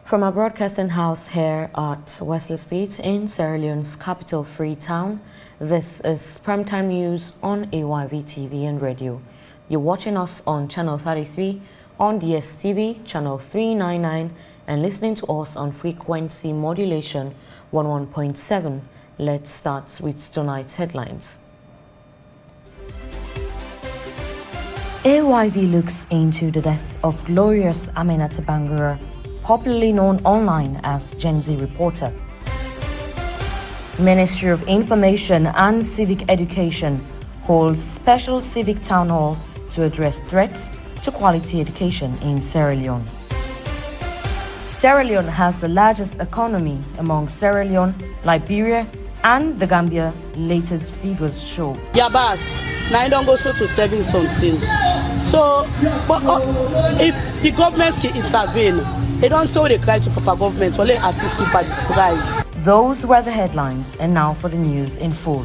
From our broadcasting house here at Wesley Street in Sierra Leone's capital, Freetown, this is Primetime News on AYV TV and radio. You're watching us on Channel 33, on DSTV, Channel 399, and listening to us on frequency modulation 11.7. Let's start with tonight's headlines. AYV looks into the death of glorious Aminata Bangura, popularly known online as Gen Z reporter. Ministry of Information and Civic Education holds special civic town hall to address threats to quality education in Sierra Leone. Sierra Leone has the largest economy among Sierra Leone, Liberia, and the Gambia. Latest figures show. Yeah, boss. Now I don't go so to saving something. So, but if the government can intervene, they don't say they cry to proper government, so let assist people at the price. Those were the headlines, and now for the news in full.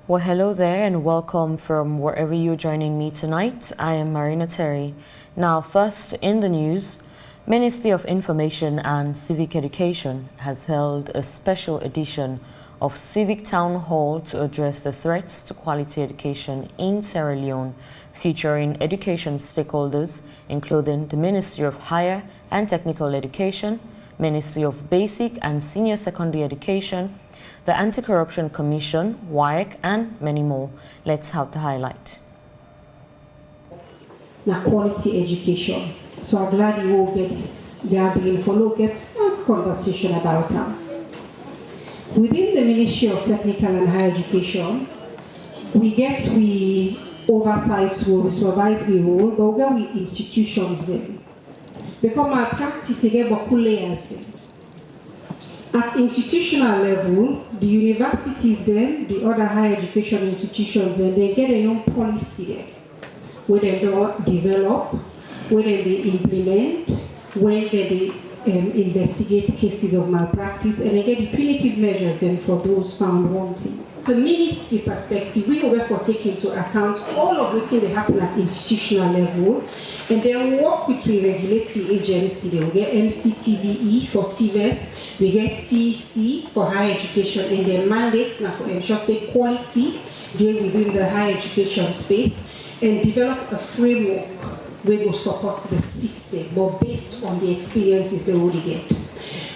Well, hello there and welcome from wherever you're joining me tonight. I am Marina Terry. Now, first in the news, Ministry of Information and Civic Education has held a special edition of Civic Town Hall to address the threats to quality education in Sierra Leone, featuring education stakeholders including the Ministry of Higher and Technical Education, Ministry of Basic and Senior Secondary Education, the Anti-Corruption Commission, WAEC, and many more. Let's have the highlight. Now, quality education. So I'm glad you all get this gathering for look at a conversation about that. Within the Ministry of Technical and Higher Education, we oversight, we supervise the role, but we get institutions then. Because my practice again, but layers then. At institutional level, the universities then, the other higher education institutions then, they get their own policy there, where they don't develop, where they implement, where they investigate cases of malpractice, and they get the punitive measures then for those found wanting. The ministry perspective, we will therefore take into account all of the things that happen at institutional level, and then work with the regulatory agency. They will get MCTVE for TVET, we get TEC for higher education, and their mandates now for ensure say quality deal within the higher education space, and develop a framework where we will support the system, but based on the experiences they already get.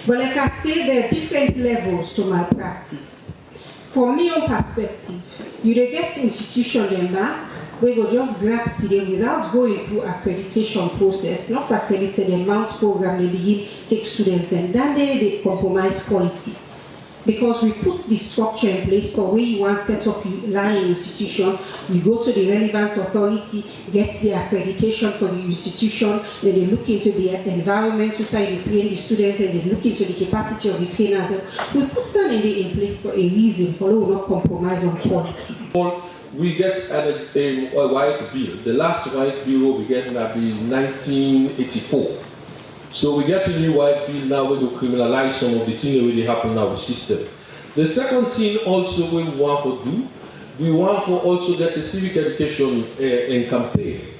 But like I say, there are different levels to my practice. From me own perspective, you get institution them back, we go just grab today without going through accreditation process, not accredited amount program, they begin take students and then they compromise quality. Because we put the structure in place for where you want to set up your learning institution, you go to the relevant authority, get the accreditation for the institution, then they look into the environment inside they train the students, and they look into the capacity of the trainers. And we put that in place for a reason, for we will not compromise on quality. We get a white bill. The last white bill we get will be 1984. So we get a new white bill now where we criminalize some of the things that really happen in our system. The second thing also we want to do, we want to also get a civic education campaign.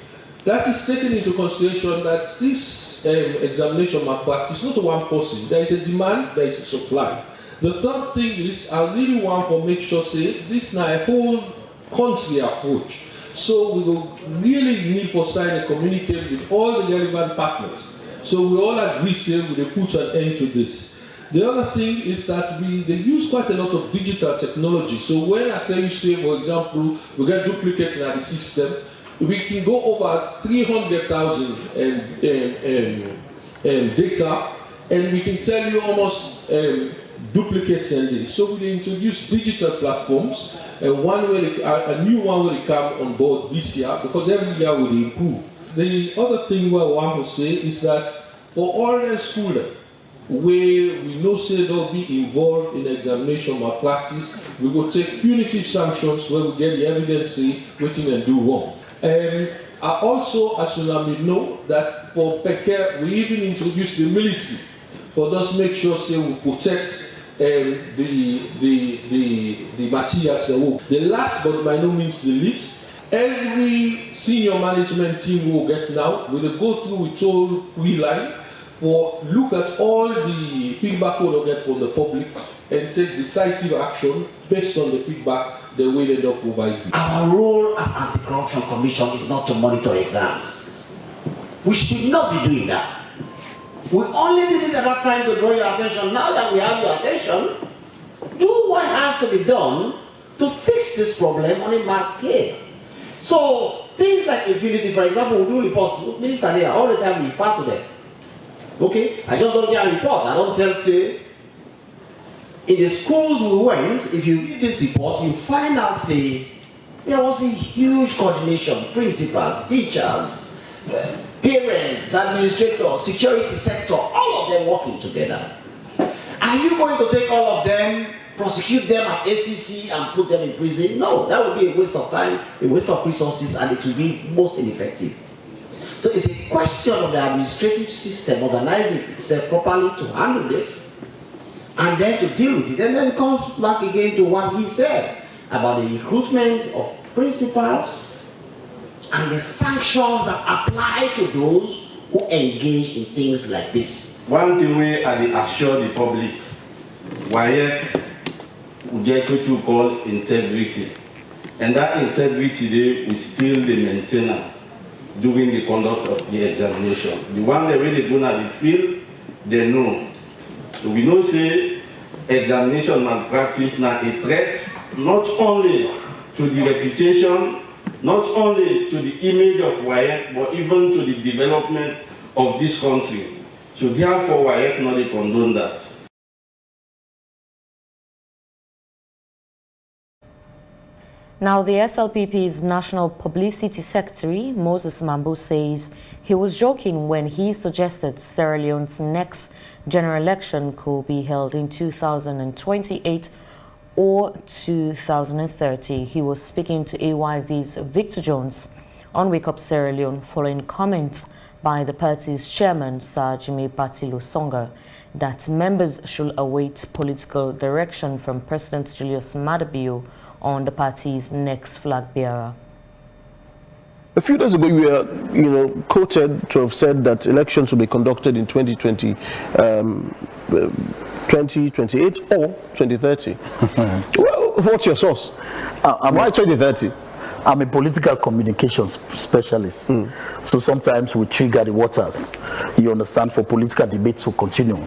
That is taking into consideration that this examination malpractice is not one person. There is a demand, there is a supply. The third thing is I really want to make sure say this now a whole country approach. So we will really need to sign a communicate with all the relevant partners. So we all agree, say, we will put an end to this. The other thing is that they use quite a lot of digital technology. So when I tell you, say, for example, we get duplicates in the system, we can go over 300,000 data, and we can tell you almost duplicates in this. So we introduce digital platforms, and a new one will come on board this year, because every year will improve. The other thing I want to say is that for all the schools where we know say they'll be involved in examination malpractice, we will take punitive sanctions where we get the evidence say waiting and do wrong. And I also, as you know, that for PECA, we even introduce the military for us make sure say we protect the materials. The last but by no means the least, Every senior management team will get now, will go through with all free line for look at all the feedback we will get from the public and take decisive action based on the feedback they will end up providing. Our role as Anti-Corruption Commission is not to monitor exams. We should not be doing that. We only did it at that time to draw your attention. Now that we have your attention, do what has to be done to fix this problem on a mass scale. So things like impunity, for example, we do reports. Minister there all the time we refer to them. Okay, I just don't get a report. I don't tell you. In the schools we went, if you read this report, you find out there was a huge coordination. Principals, teachers, parents, administrators, security sector, all of them working together. Are you going to take all of them, prosecute them at ACC and put them in prison? No, that would be a waste of time, a waste of resources, and it will be most ineffective. So it's a question of the administrative system organizing itself properly to handle this and then to deal with it. And then comes back again to what he said about the recruitment of principals and the sanctions that apply to those who engage in things like this. One thing we assure the public, WAEC will get what you call integrity. And that integrity there we still the maintainer during the conduct of the examination. The one that really go to the field, they know. So we know say examination malpractice now a threat not only to the reputation, not only to the image of WAEC, but even to the development of this country. So therefore WAEC not condone that. Now, the SLPP's National Publicity Secretary, Moses Mambo, says he was joking when he suggested Sierra Leone's next general election could be held in 2028 or 2030. He was speaking to AYV's Victor Jones on Wake Up Sierra Leone following comments by the party's chairman, Sir Jimmy Batilu Songa, that members should await political direction from President Julius Maada Bio on the party's next flag bearer. A few days ago, you were, quoted to have said that elections will be conducted in 2028 or 2030. Well, what's your source? Why 2030? I'm a political communications specialist, so sometimes we trigger the waters. You understand, for political debates to continue.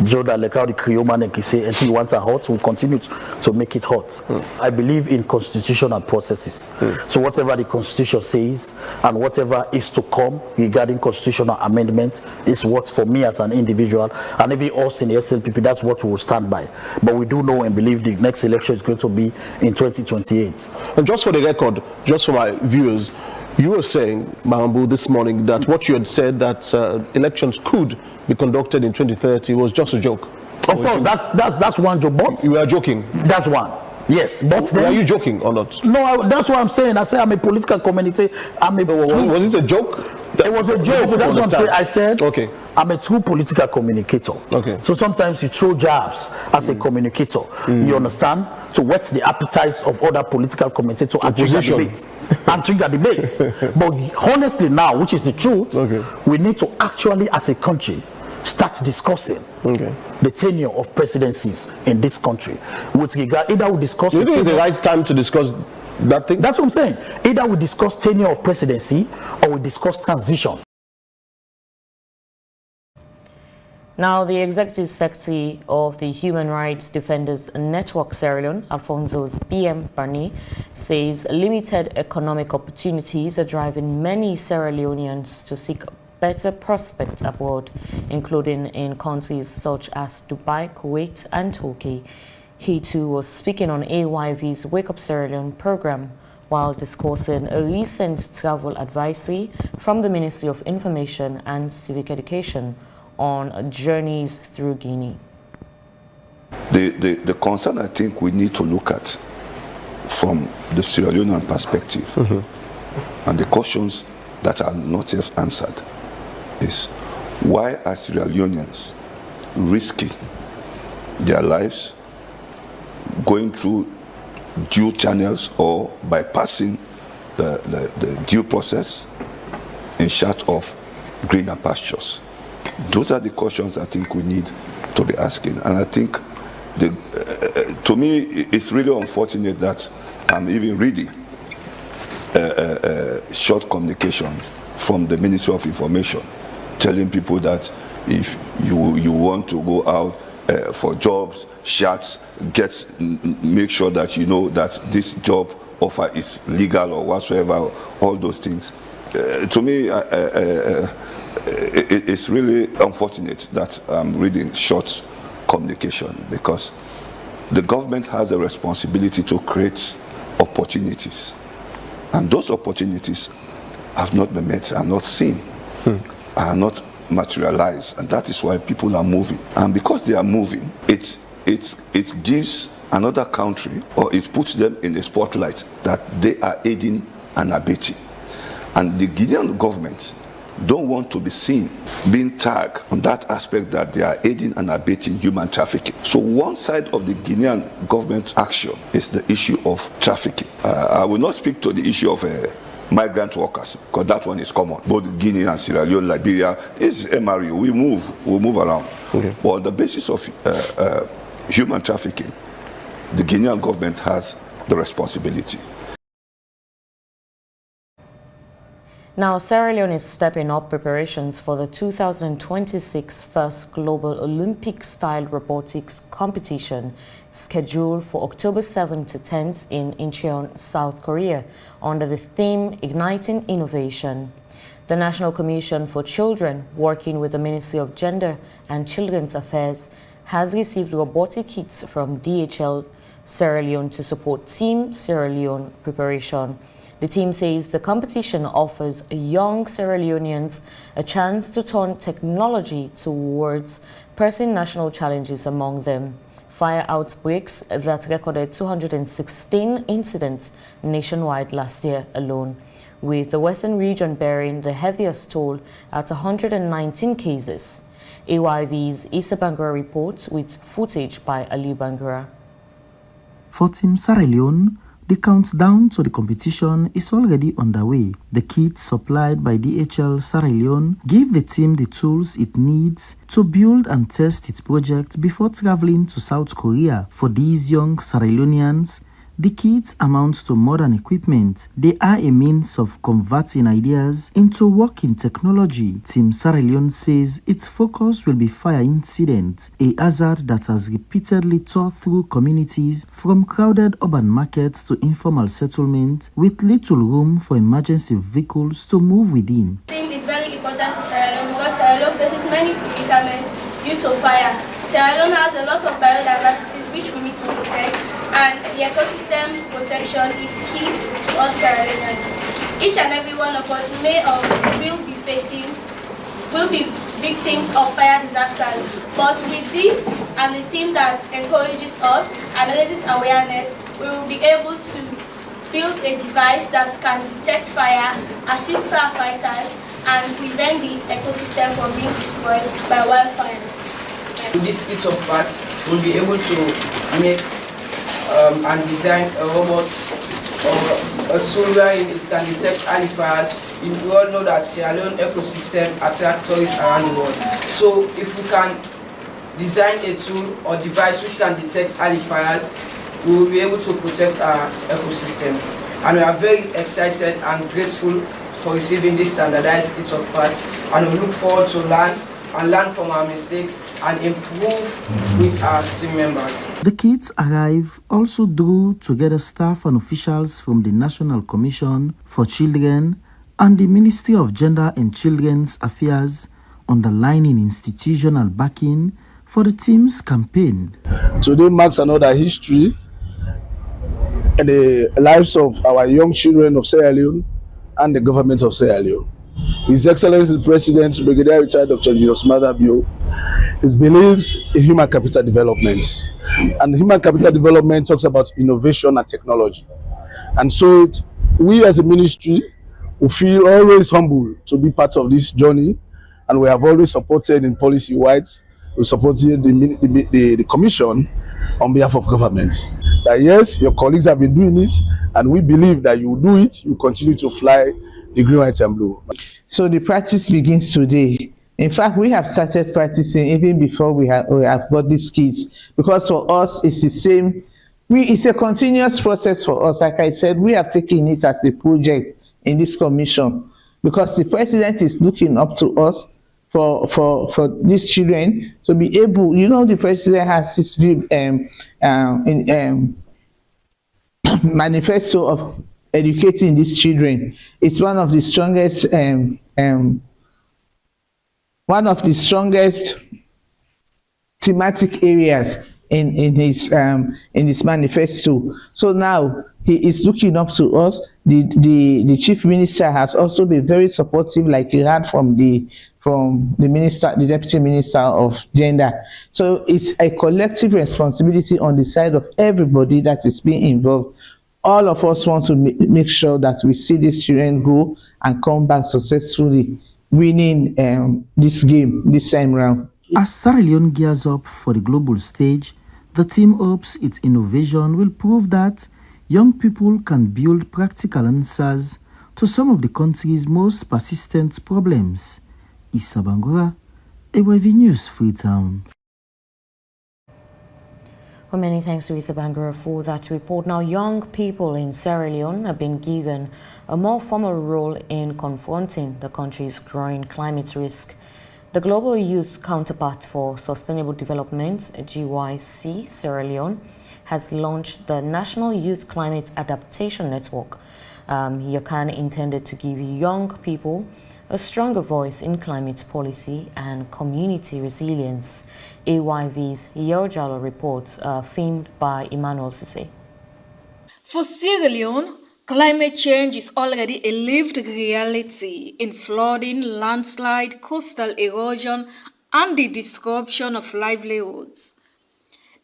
Jordan, like how the Creole man can say, until you want it hot, we'll continue to make it hot. I believe in constitutional processes. So whatever the Constitution says and whatever is to come regarding constitutional amendment is what, for me as an individual, and even us in the SLPP, that's what we will stand by. But we do know and believe the next election is going to be in 2028. And just for the record, just for my viewers, you were saying, Mahambu, this morning that what you had said that elections could be conducted in 2030 was just a joke. Of course, that's one joke. But you were joking. That's one. Yes, but then, are you joking or not? No, that's what I'm saying. I say I'm a political commentator. Was this a joke? It was a joke. That's what I'm saying. I said, okay, I'm a true political communicator. Okay. So sometimes you throw jabs as a communicator. You understand? To whet the appetites of other political commentators and trigger debate. But honestly now, which is the truth, we need to actually, as a country, start discussing the tenure of presidencies in this country. With regard, either we discuss. Do you think it's the right time to discuss that thing? That's what I'm saying. Either we discuss tenure of presidency or we discuss transition. Now, the Executive Secretary of the Human Rights Defenders Network Sierra Leone, Alfonso's BM Barney, says limited economic opportunities are driving many Sierra Leoneans to seek better prospects abroad, including in countries such as Dubai, Kuwait, and Turkey. He too was speaking on AYV's Wake Up Sierra Leone program while discussing a recent travel advisory from the Ministry of Information and Civic Education on journeys through Guinea. The concern I think we need to look at from the Sierra Leonean perspective and the questions that are not yet answered is why are Sierra Leoneans risking their lives going through due channels or bypassing the due process, in short of greener pastures. Those are the questions I think we need to be asking. And I think, to me, it's really unfortunate that I'm even reading short communications from the Ministry of Information telling people that if you want to go out for jobs, make sure that you know that this job offer is legal or whatsoever, all those things. To me, it's really unfortunate that I'm reading short communication, because the government has a responsibility to create opportunities, and those opportunities have not been met, are not seen, are not materialized, and that is why people are moving. And because they are moving, it gives another country, or it puts them in the spotlight that they are aiding and abetting. And the Guinean government don't want to be seen being tagged on that aspect that they are aiding and abetting human trafficking. So one side of the Guinean government action is the issue of trafficking. I will not speak to the issue of migrant workers, because that one is common. Both Guinea and Sierra Leone, Liberia, is MRU. We move around. Okay. But on the basis of human trafficking, the Guinean government has the responsibility. Now, Sierra Leone is stepping up preparations for the 2026 first Global Olympic-style robotics competition, scheduled for October 7th to 10th in Incheon, South Korea, under the theme Igniting Innovation. The National Commission for Children, working with the Ministry of Gender and Children's Affairs, has received robotic kits from DHL Sierra Leone to support Team Sierra Leone preparation. The team says the competition offers young Sierra Leoneans a chance to turn technology towards pressing national challenges, among them fire outbreaks that recorded 216 incidents nationwide last year alone, with the Western region bearing the heaviest toll at 119 cases. AYV's Issa Bangura reports with footage by Ali Bangura. For Team Sierra Leone, the countdown to the competition is already underway. The kits supplied by DHL Sierra Leone give the team the tools it needs to build and test its project before traveling to South Korea. For these young Sierra Leoneans, the kits amount to modern equipment. They are a means of converting ideas into working technology. Team Sierra Leone says its focus will be fire incident, a hazard that has repeatedly tore through communities from crowded urban markets to informal settlements with little room for emergency vehicles to move within. I think it's very important to Sierra Leone because Sierra Leone faces many predicaments due to fire. Sierra Leone has a lot of biodiversities which we need to protect, and the ecosystem protection is key to us Sierra Leoneans. Each and every one of us will be victims of fire disasters. But with this and the team that encourages us and raises awareness, we will be able to build a device that can detect fire, assist firefighters, and prevent the ecosystem from being destroyed by wildfires. With this kit of parts, we'll be able to make and design a robot or a tool where it can detect early fires. We all know that Sierra Leone ecosystem attracts tourists around the world. So if we can design a tool or device which can detect early fires, we will be able to protect our ecosystem. And we are very excited and grateful for receiving this standardized kit of parts, and we look forward to learn from our mistakes and improve with our team members. The kits arrive also drew together staff and officials from the National Commission for Children and the Ministry of Gender and Children's Affairs, underlining institutional backing for the team's campaign. Today marks another history in the lives of our young children of Sierra Leone and the government of Sierra Leone. His Excellency the President, Brigadier Retired Dr. Jesus Madabio, believes in human capital development. And human capital development talks about innovation and technology. And so we as a ministry, we feel always humble to be part of this journey, and we have always supported in policy-wise. We supported the commission on behalf of government. that yes, your colleagues have been doing it, and we believe that you will do it, you continue to fly the green, white, and blue. So the practice begins today. In fact, we have started practicing even before we have got these kits, because for us it's the same. It's a continuous process for us. Like I said, we have taken it as a project in this commission because the president is looking up to us for these children to be able. The president has this view manifesto of educating these children. It's one of the strongest thematic areas in his manifesto. So now he is looking up to us. The chief minister has also been very supportive, like he had from the minister, the deputy minister of gender. So it's a collective responsibility on the side of everybody that is being involved. All of us want to make sure that we see these children go and come back successfully, winning this game this time round. As Sierra Leone gears up for the global stage, the team hopes its innovation will prove that young people can build practical answers to some of the country's most persistent problems. Issa Bangura, AYV News, Freetown. Well, many thanks to Issa Bangura for that report. Now, young people in Sierra Leone have been given a more formal role in confronting the country's growing climate risk. The Global Youth Counterpart for Sustainable Development, GYC Sierra Leone, has launched the National Youth Climate Adaptation Network. YOCAN intended to give young people a stronger voice in climate policy and community resilience. AYV's Yojalo reports, filmed by Emmanuel Sise. For Sierra Leone, climate change is already a lived reality in flooding, landslide, coastal erosion, and the disruption of livelihoods.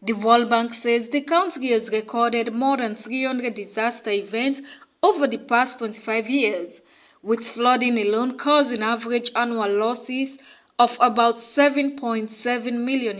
The World Bank says the country has recorded more than 300 disaster events over the past 25 years, with flooding alone causing average annual losses of about $7.7 million.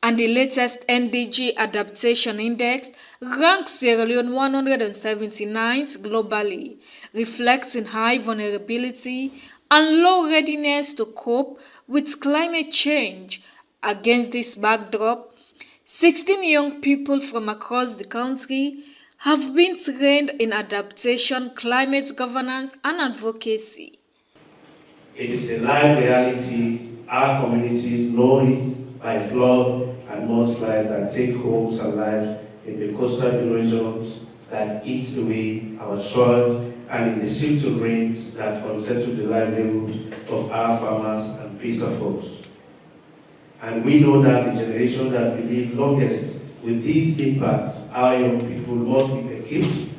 And the latest NDG Adaptation Index ranks Sierra Leone 179th globally, reflecting high vulnerability and low readiness to cope with climate change. Against this backdrop, 16 young people from across the country have been trained in adaptation, climate governance, and advocacy. It is a live reality. Our communities know it by flood and mudslide that take homes and lives in the coastal erosions that eat away our soil and in the shifting rains that unsettle the livelihood of our farmers and fisher folks. And we know that the generation that will live longest with these impacts, our young people must be equipped,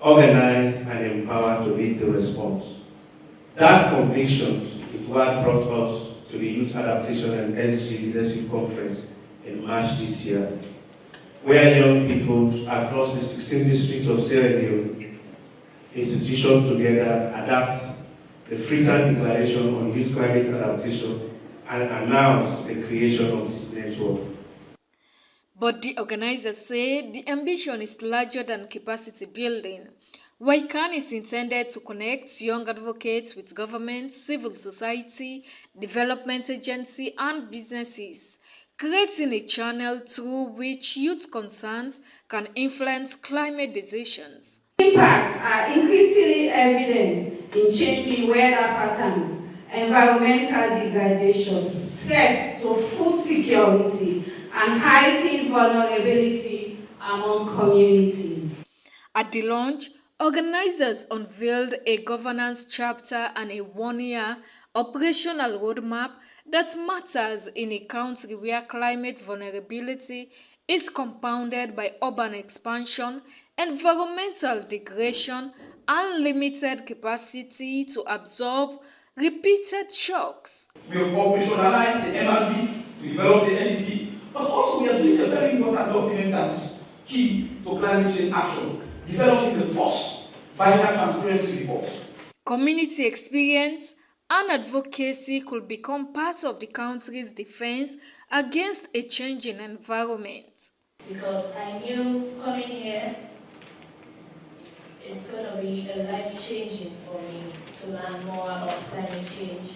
organized, and empowered to lead the response. That conviction is what brought us to the Youth Adaptation and SG Leadership Conference in March this year, where young people across the 16 districts of Sierra Leone institutions together adapt the Freetown Declaration on Youth Climate Adaptation and announced the creation of this network. But the organizers say the ambition is larger than capacity building. YCAN is intended to connect young advocates with government, civil society, development agency, and businesses, creating a channel through which youth concerns can influence climate decisions. Impacts are increasingly evident in changing weather patterns, environmental degradation, threats to food security, and heightened vulnerability among communities. At the launch, organizers unveiled a governance chapter and a one-year operational roadmap that matters in a country where climate vulnerability is compounded by urban expansion, environmental degradation, and limited capacity to absorb repeated shocks. We have operationalized the MRV, we developed the NEC, but also we are doing a very important document that is key to climate change action, developing the first biennial transparency report. Community experience and advocacy could become part of the country's defense against a changing environment. because I knew coming here is going to be a life-changing for me to learn more about climate change.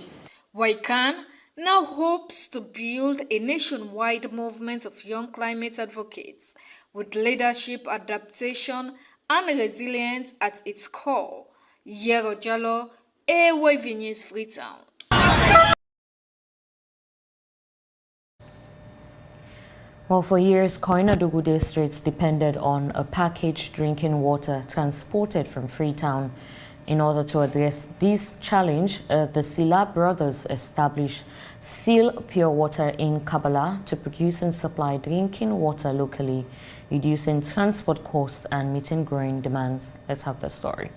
Waikan now hopes to build a nationwide movement of young climate advocates with leadership, adaptation, and resilience at its core. Yero Jalo, AWV News Freetown. Well, for years, Koinadugu districts depended on a packaged drinking water transported from Freetown. In order to address this challenge, the Sila brothers established Seal Pure Water in Kabala to produce and supply drinking water locally, reducing transport costs and meeting growing demands. Let's have the story.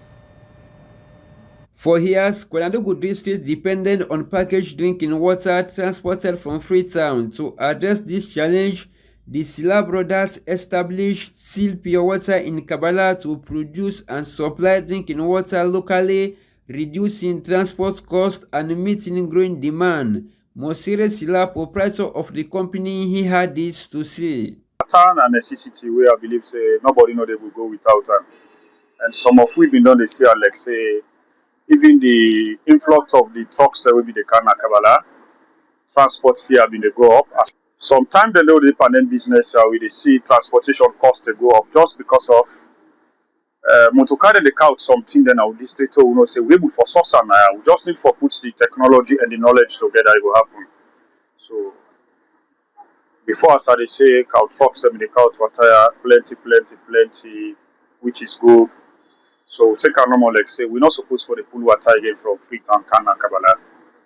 For years, Koinadugu district depended on packaged drinking water transported from Freetown. To address this challenge, the Sila brothers established Seal Pure Water in Kabala to produce and supply drinking water locally, reducing transport costs and meeting growing demand. Mosire Sila, proprietor of the company, he had this to say. Water na necessity wey I believe say nobody know they will go without am. And some of we been done dey see like say even the influx of the trucks that will be the car na Kabala, transport fee have been dey go up. Sometimes they know the panel business we dey see transportation costs they go up just because of to carry the car out something then our district so we know say we able for source and we just need for put the technology and the knowledge together it will happen. So before as I dey say cow trucks them in the cow water plenty which is good. So take our normal like say we're not supposed for the pool water again from Freetown, Can and Kabala.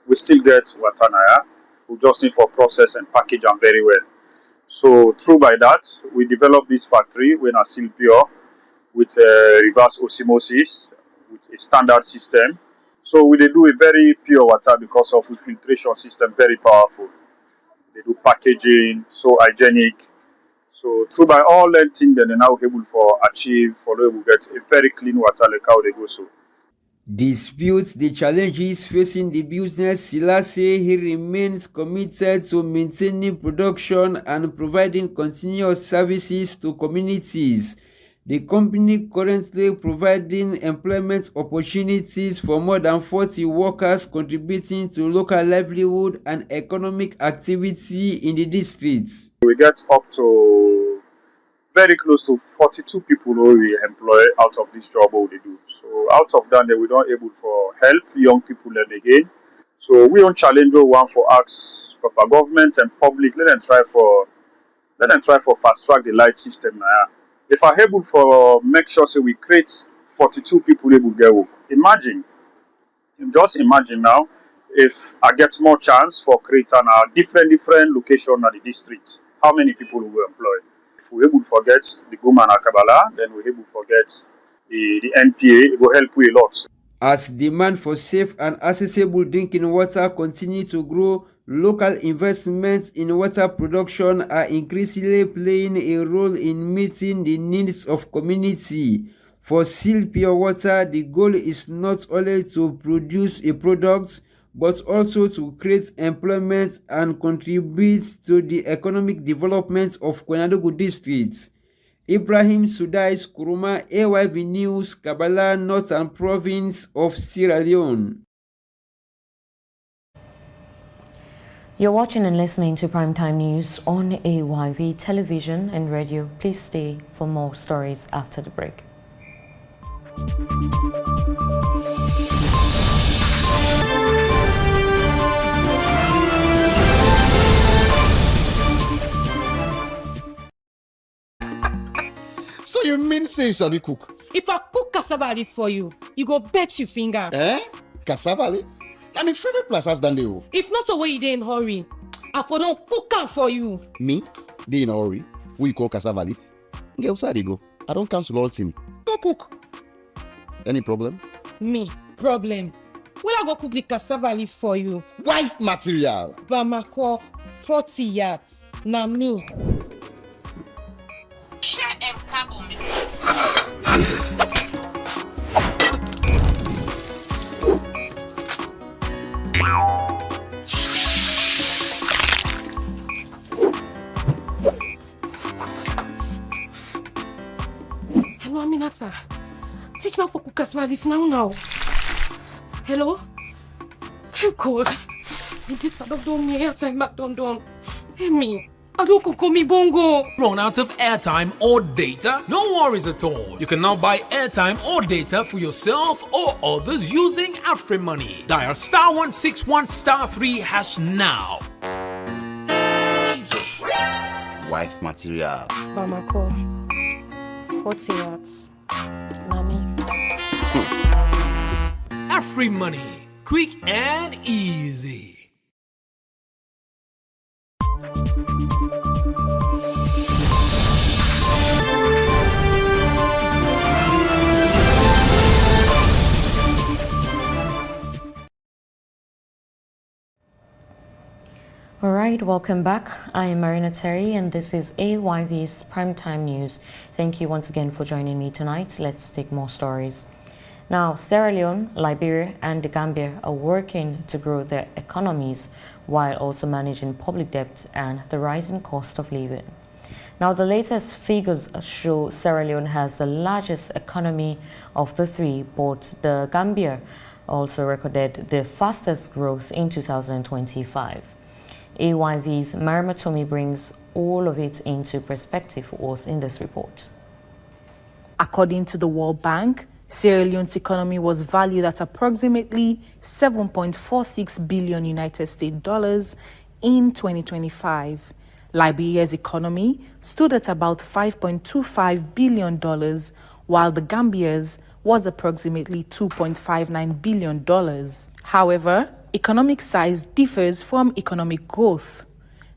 We still get water now. We just need for process and package them very well. So through by that, we developed this factory when I Seal Pure with reverse osmosis with a standard system. So we they do a very pure water because of the filtration system, very powerful. They do packaging, so hygienic. So through by all that thing, then they're now able for achieve for we get a very clean water like how they go so. Disputes the challenges facing the business, Sila say he remains committed to maintaining production and providing continuous services to communities. The company currently providing employment opportunities for more than 40 workers, contributing to local livelihood and economic activity in the districts. We get up to very close to 42 people who we employ out of this job what they do. So out of that, we don't able for help young people then again. So we don't challenge one for ask proper government and public. Let them try for fast track the light system now. If I able for make sure say we create 42 people able get work. Just imagine now if I get more chance for creating a different location at the district. How many people we will employ? If we able to forget the Guma and Kabala, then we able to forget the NPA, it will help you a lot. As demand for safe and accessible drinking water continue to grow, local investments in water production are increasingly playing a role in meeting the needs of community. For Seal Pure Water, the goal is not only to produce a product, but also to create employment and contribute to the economic development of Koinadugu district. Ibrahim Sudais Kuruma, AYV News, Kabala, Northern Province of Sierra Leone. You're watching and listening to Primetime News on AYV television and radio. Please stay for more stories after the break. So you mean say you sabi cook? If I cook cassava leaf for you, you go bet your finger. Eh? Cassava leaf? Na my favorite place as than dey. If not a way you dey in hurry, I for don't cook am for you. Me? Dey in a hurry? Who you call cassava leaf? Get outside you go. I don't cancel all thing. Go cook. Any problem? Me? Problem. Will I go cook the cassava leaf for you? Wife material. Bamako, 40 yards. Na me. Share and carbon. Hello, Aminata. Teach me how to cook cassava leaf now. Hello? Oh God. You get out of me airtime back done. Hey me. I don't cook me bongo. Run out of airtime or data? No worries at all. You can now buy airtime or data for yourself or others using AfriMoney. Dial *161*3# now. Jesus. Wife material. Bamako. 40 watts. Nami. AfriMoney. Quick and easy. All right, welcome back. I am Aminata and this is AYV's Primetime News. Thank you once again for joining me tonight. Let's take more stories. Now, Sierra Leone, Liberia, and the Gambia are working to grow their economies while also managing public debt and the rising cost of living. Now, the latest figures show Sierra Leone has the largest economy of the three, but the Gambia also recorded the fastest growth in 2025. AYV's Marimatomi brings all of it into perspective for us in this report. According to the World Bank, Sierra Leone's economy was valued at approximately 7.46 billion United States dollars in 2025. Liberia's economy stood at about $5.25 billion, while the Gambia's was approximately $2.59 billion. However, economic size differs from economic growth.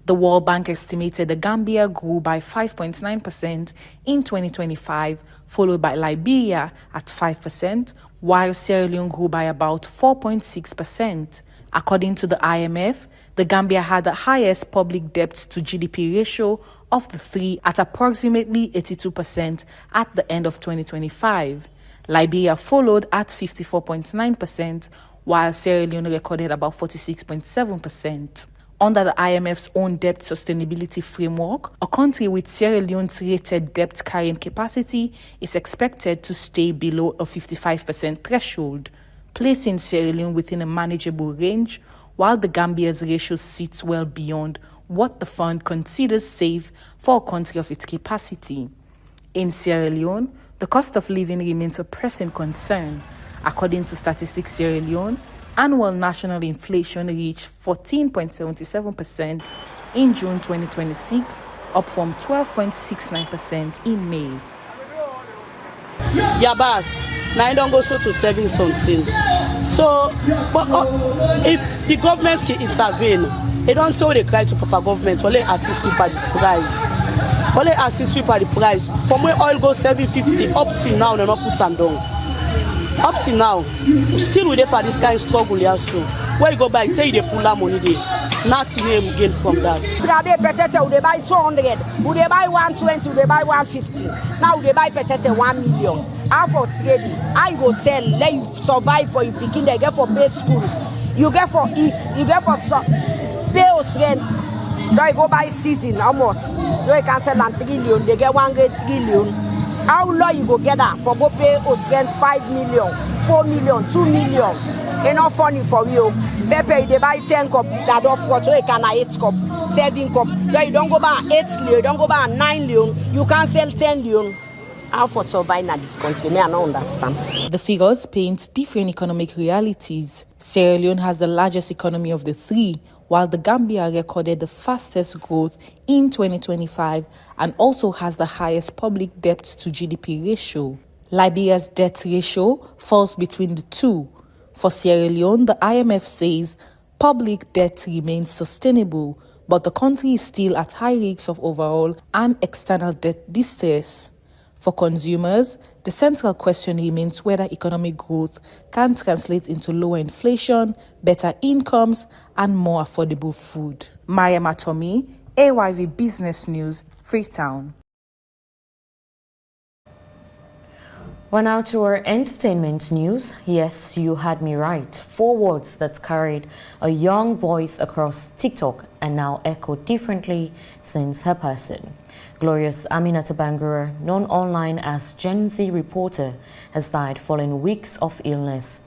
The World Bank estimated the Gambia grew by 5.9% in 2025, followed by Liberia at 5%, while Sierra Leone grew by about 4.6%. According to the IMF, the Gambia had the highest public debt to GDP ratio of the three at approximately 82% at the end of 2025. Liberia followed at 54.9%, while Sierra Leone recorded about 46.7%. Under the IMF's own debt sustainability framework, a country with Sierra Leone's rated debt carrying capacity is expected to stay below a 55% threshold, placing Sierra Leone within a manageable range, while the Gambia's ratio sits well beyond what the fund considers safe for a country of its capacity. In Sierra Leone, the cost of living remains a pressing concern. According to Statistics Sierra Leone, annual national inflation reached 14.77% in June 2026, up from 12.69% in May. Yeah, boss. Now I don't go to saving something. So, but if the government can intervene, they don't say they cry to proper government, only assist people at the price. Only assist people at the price. From where oil goes 750 up till now, they not put some down. Up till now, still with for this kind of struggle here so. Where you go buy, say they pull that money there. Nothing you gain from that. They buy 200, they buy 120, they buy 150. Now they buy 1 million. How for trading? I go sell, let you survive for you begin, they get for pay school. You get for eat, you get for pay us rent. Now you go buy season almost. You can sell 1 trillion, they get 1 trillion. How long you go get that for go pay us rent 5 million, 4 million, 2 million? Enough funny for you. Pepper, they buy 10 cup, that off what you can 8 cup, 7 cup. Now you don't go buy 8 million, you don't go buy 9 million, you can't sell 10 million. How for surviving in this country? Me, I don't understand. The figures paint different economic realities. Sierra Leone has the largest economy of the three, while the Gambia recorded the fastest growth in 2025 and also has the highest public debt to GDP ratio. Liberia's debt ratio falls between the two. For Sierra Leone, the IMF says public debt remains sustainable, but the country is still at high risks of overall and external debt distress. For consumers, the central question remains whether economic growth can translate into lower inflation, better incomes, and more affordable food. Maya Matomi, AYV Business News, Freetown. Well, now to our entertainment news. Yes, you had me right. 4 words that carried a young voice across TikTok and now echo differently since her passing. Glorious Aminata Bangura, known online as Gen Z reporter, has died following weeks of illness.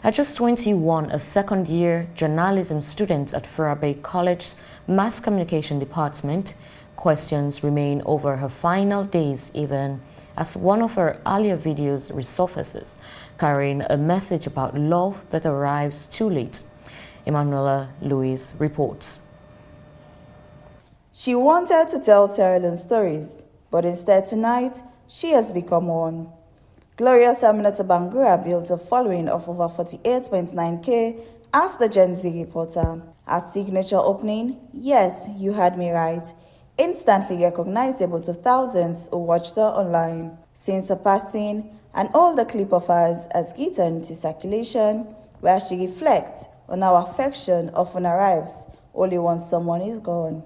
At just 21, a second-year journalism student at Furabe College's Mass Communication Department, questions remain over her final days even as one of her earlier videos resurfaces, carrying a message about love that arrives too late. Emanuela Louise reports. She wanted to tell Sierra Leone stories, but instead tonight, she has become one. Glorious Aminata Bangura built a following of over 48.9K as the Gen Z reporter. Her signature opening, yes, you heard me right, instantly recognizable to thousands who watched her online. Since her passing, an older clip of hers has gotten into circulation where she reflects on how affection often arrives only once someone is gone.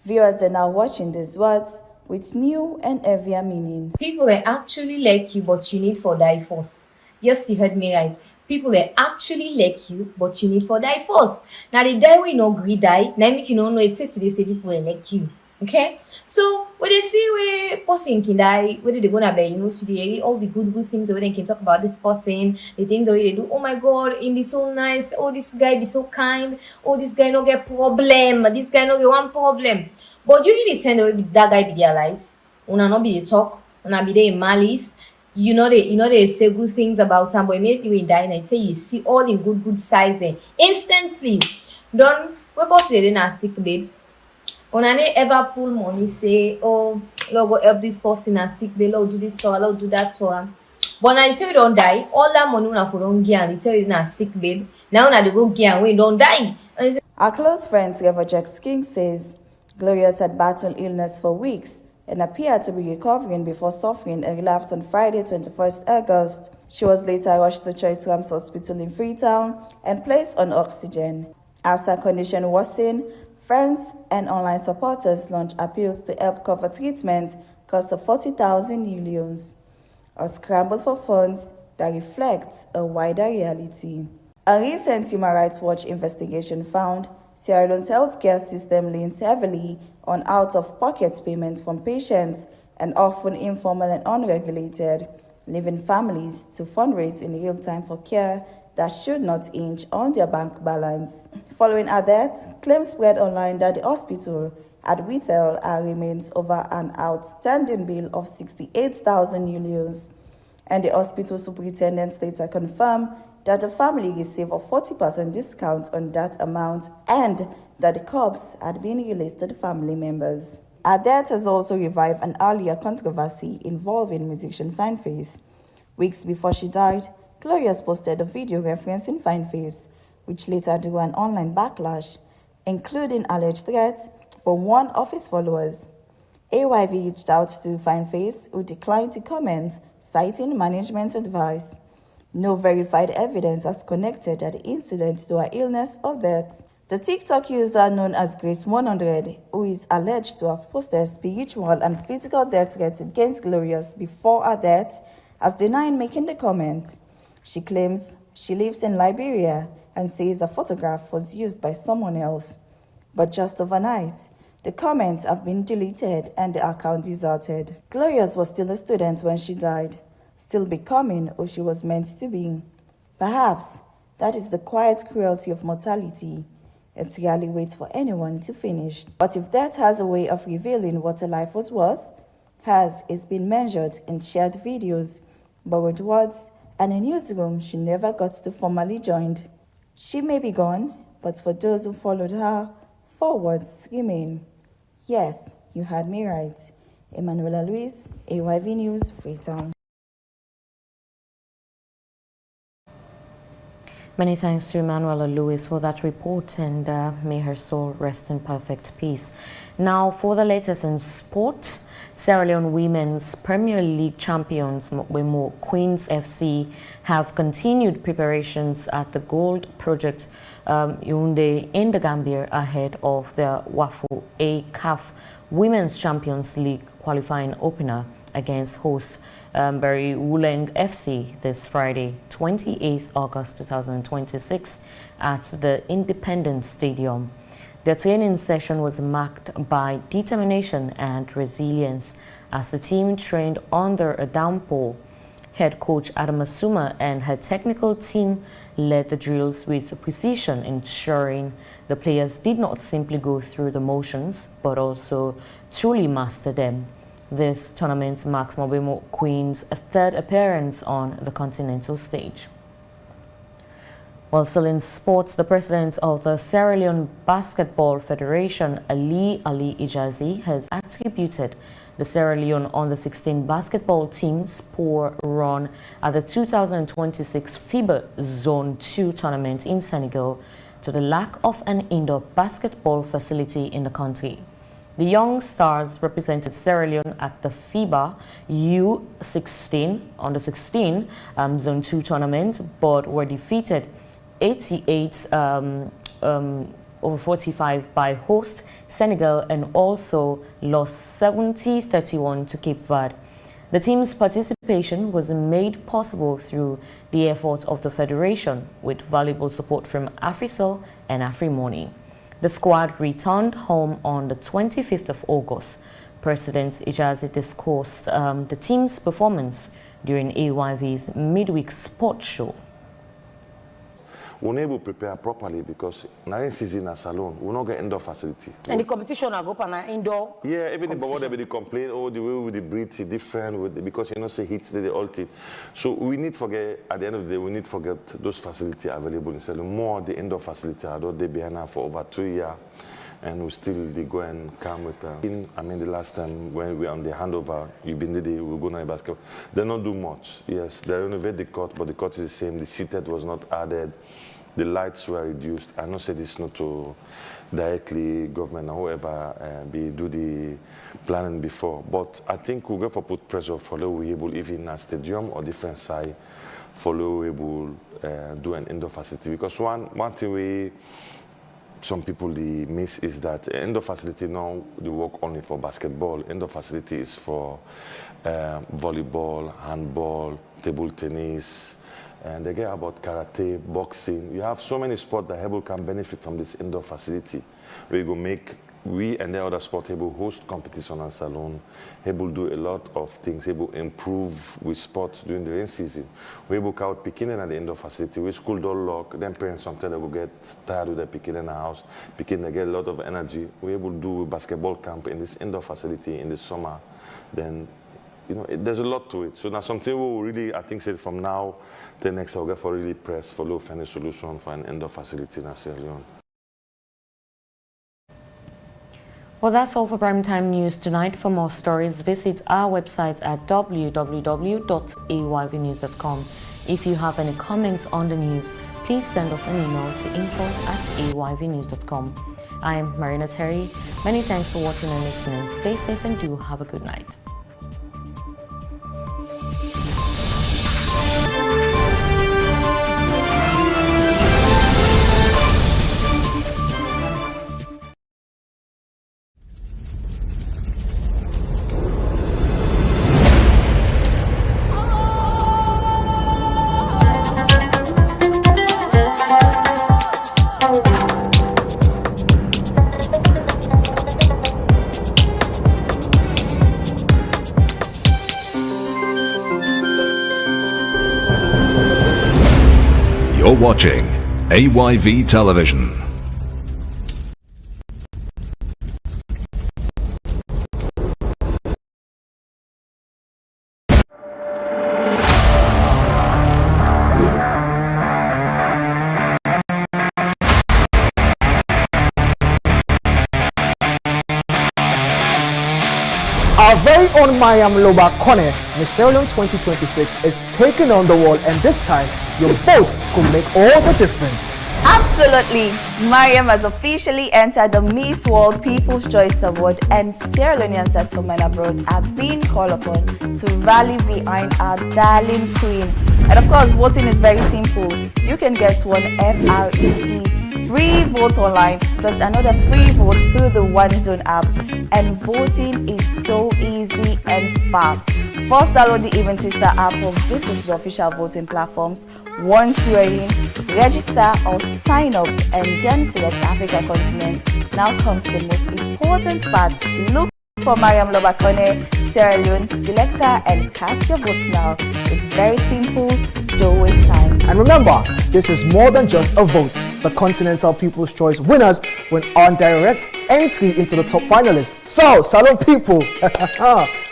Viewers are now watching these words with new and heavier meaning. People actually like you, but you need for die force. Yes, you heard me right. People actually like you, but you need for die force. Now the die we no agree die. Now make you know it's it they say people like you. Okay, so when they see where person can die, whether they're gonna be, see all the good things that they can talk about this person, the things that they do. Oh my God, he be so nice. Oh, this guy be so kind. Oh, this guy no get problem. This guy no get one problem. But you need to tell that guy be their life. Una not be the talk. Una be there in malice. They say good things about him, but immediately when he die, and I say you see all in good size there instantly. Don't we possibly then a sick babe. When I ever pull money, say, oh, Lord, go help this person and sick babe, Lord, do this for her, Lord, do that for her. But when I tell you don't die, all that money una for don't get and they tell you na sick babe. Now una they go get and we don't die. Our close friend Trevor Jack King says Glorious had battled illness for weeks and appeared to be recovering before suffering a relapse on Friday, 21st August. She was later rushed to Choitram's Hospital in Freetown and placed on oxygen. As her condition worsened, friends and online supporters launched appeals to help cover treatment cost of 40,000 euros. A scramble for funds that reflects a wider reality. A recent Human Rights Watch investigation found Sierra Leone's healthcare system leans heavily on out-of-pocket payments from patients and often informal and unregulated, leaving families to fundraise in real time for care that should not hinge on their bank balance. Following her death, claims spread online that the hospital had withheld her remains over an outstanding bill of 68,000 euros, and the hospital superintendent later confirmed that the family received a 40% discount on that amount and that the corpse had been released to the family members. Her death has also revived an earlier controversy involving musician Fineface. Weeks before she died, Glorious posted a video referencing Fineface, which later drew an online backlash, including alleged threats from one of his followers. AYV reached out to Fineface, who declined to comment, citing management advice. No verified evidence has connected the incident to her illness or death. The TikTok user known as Grace100, who is alleged to have posted spiritual and physical death threats against Glorious before her death, has denied making the comment. She claims she lives in Liberia and says a photograph was used by someone else. But just overnight, the comments have been deleted and the account deserted. Glorious was still a student when she died, still becoming who she was meant to be. Perhaps that is the quiet cruelty of mortality. It rarely waits for anyone to finish. But if death has a way of revealing what a life was worth, hers is been measured in shared videos, borrowed words, and a newsroom she never got to formally join. She may be gone, but for those who followed her, forwards remain. Yes, you heard me right. Emanuela Louise, AYV News, Freetown. Many thanks to Emanuela Lewis for that report, and may her soul rest in perfect peace. Now, for the latest in sport, Sierra Leone Women's Premier League champions Mwemo Queens FC have continued preparations at the Gold Project Yaoundé in the Gambia ahead of the WAFU A CAF Women's Champions League qualifying opener against host Barry Wuleng FC this Friday, 28th August 2026 at the Independence Stadium. Their training session was marked by determination and resilience as the team trained under a downpour. Head coach Adama Suma and her technical team led the drills with precision, ensuring the players did not simply go through the motions, but also truly master them. This tournament marks Mobimo Queen's third appearance on the continental stage. While still in sports, the president of the Sierra Leone Basketball Federation, Ali Ijazi, has attributed the Sierra Leone under-16 basketball team's poor run at the 2026 FIBA Zone 2 tournament in Senegal to the lack of an indoor basketball facility in the country. The Young Stars represented Sierra Leone at the FIBA U16 under-16 Zone 2 tournament, but were defeated 88 over 45 by host Senegal and also lost 70-31 to Cape Verde. The team's participation was made possible through the effort of the federation with valuable support from AfriCell and AfriMoney. The squad returned home on the 25th of August. President Ijazi discussed the team's performance during AYV's midweek sports show. We're not able to prepare properly because now season as alone, we're not get indoor facility. And the competition I go on an indoor. Yeah, even about what they complain, oh, the way with the breed is different with because you know say heat they all thing. So we need to forget at the end of the day we need to forget those facilities available in Salon. More the indoor facility are they behind now for over 2 years. And we still they go and come with I mean the last time when we on the handover, you've been there, we go to basketball. They don't do much. Yes, they renovate the court, but the court is the same. The seated was not added. The lights were reduced. I know say this not to directly government or whoever do the planning before, but I think we're going to put pressure for the we able even a stadium or different side for the we able do an indoor facility because one thing some people miss is that indoor facility now they work only for basketball. Indoor facility is for volleyball, handball, table tennis, and they get about karate, boxing. You have so many sports that Hebel can benefit from this indoor facility. We go make we and the other sport able host competition and salon. Able do a lot of things. Able improve with sports during the rain season. We able count picking at the indoor facility. We school don't lock. Then parents sometimes they will get tired with their picking in the house. Picking they get a lot of energy. We able do basketball camp in this indoor facility in the summer. Then you know there's a lot to it. So now something we will really I think say from now to next I'll get for really press for low find a solution for an indoor facility in Sierra Leone. Well, that's all for Primetime News tonight. For more stories, visit our website at www.ayvnews.com. If you have any comments on the news, please send us an email to info@ayvnews.com. I am Marina Terry. Many thanks for watching and listening. Stay safe and do have a good night. You're watching AYV Television. Our very own Mariam Loba Kone, Miss Sierra Leone 2026 is taking on the world, and this time your vote could make all the difference. Absolutely. Mariam has officially entered the Miss World People's Choice Award, and Sierra Leoneans at home and abroad are being called upon to rally behind our darling queen. And of course, voting is very simple. You can get one FREE free vote online plus another free vote through the One Zone app, and voting is so easy and fast. First, download the Even Sister app or visit the official voting platforms. Once you are in, register or sign up and then select Africa continent Now comes the most important part. Look for Mariam Lobakone, Sierra Leone selector, and cast your votes now. It's very simple, don't waste time. And remember, this is more than just a vote. The Continental People's Choice winners went on direct entry into the top finalists. So, Salon people,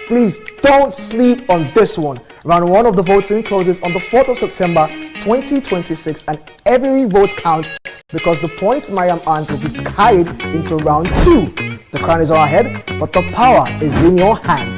please don't sleep on this one. Round 1 of the voting closes on the 4th of September 2026, and every vote counts because the points Mariam earns will be carried into round 2. The crown is on our head, but the power is in your hand.